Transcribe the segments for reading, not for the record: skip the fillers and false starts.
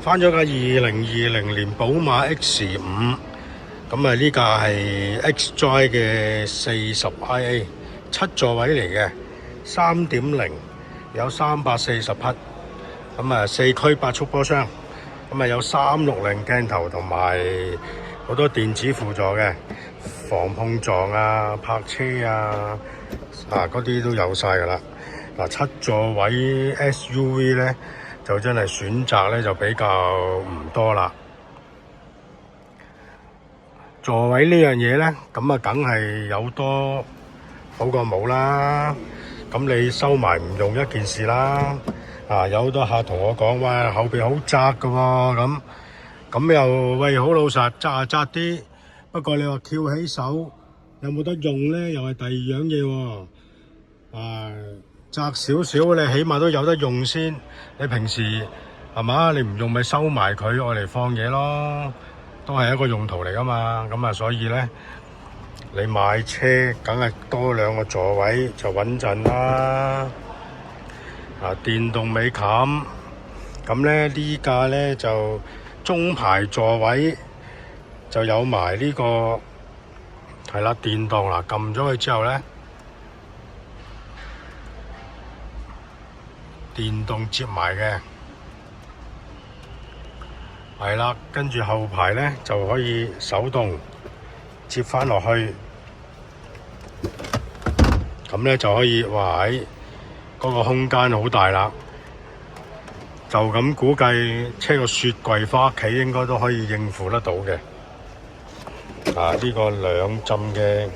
翻咗架2020年寶馬 X5，咁啊呢架係 XDrive 嘅40IA， 7座位嚟嘅， 3.0， 有340匹，咁啊4驅8速波箱，咁啊有360鏡頭同埋好多電子輔助嘅，防碰撞啊、泊車啊嗰啲都有晒噶啦。嗱，7座位 SUV 咧就真係選擇咧就比較唔多啦。座位呢樣嘢咧，咁啊梗係有多好過冇啦。咁你收埋唔用一件事啦。有好多客同我講，喂，後邊好窄噶喎，咁又喂好老實，窄啊窄啲。不過你話翹起手有冇得用咧，又係第二樣嘢喎。窄少少，你起碼都有得用先。你平時係嘛？你唔用咪收埋佢，愛嚟放嘢咯，都係一個用途嚟噶嘛。咁啊，所以咧，你買車梗係多2個座位就穩陣啦。電動尾冚，咁咧呢架咧就中排座位就有埋呢個係啦，電動啦，撳咗佢之後咧，電動接埋嘅，係啦，跟住後排咧就可以手動接翻落去，咁咧就可以哇喺嗰個空間好大啦。就咁估計車個雪櫃返屋企應該都可以應付得到嘅。呢個2浸嘅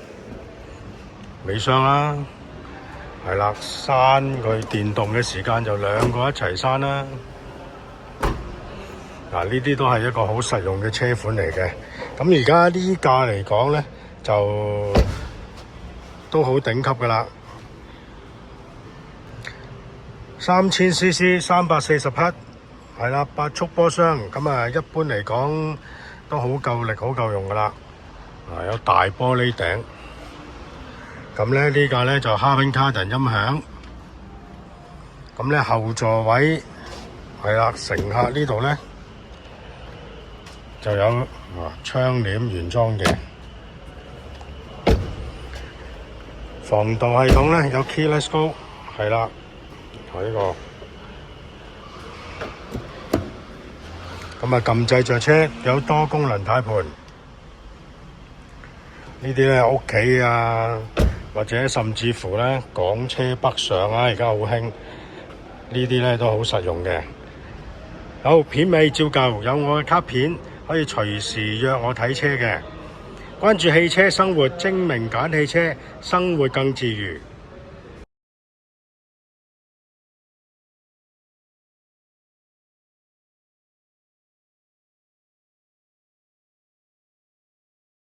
尾箱啦，係啦，閂佢電動嘅時間就2個一齊閂啦。呢啲都係一個好實用嘅車款嚟嘅。咁而家呢架嚟講咧，就都好頂級噶啦，3000cc 340匹，係啦，8速波箱。咁啊，一般嚟講都好夠力、好夠用噶啦。有大玻璃頂。咁咧呢架咧就 Harman Kardon 音響。咁咧後座位係啦，乘客呢度咧就有窗簾原裝嘅。防盜系統咧有 Keyless Go， 係啦，睇呢個。咁啊撳掣着車，有多功能軚盤。呢啲咧屋企啊，或者甚至乎咧港車北上啊，而家好興。呢啲咧都好實用嘅。好，片尾照舊，有我嘅卡片，可以隨時約我睇車嘅。關注汽車生活，精明揀汽車，生活更自如。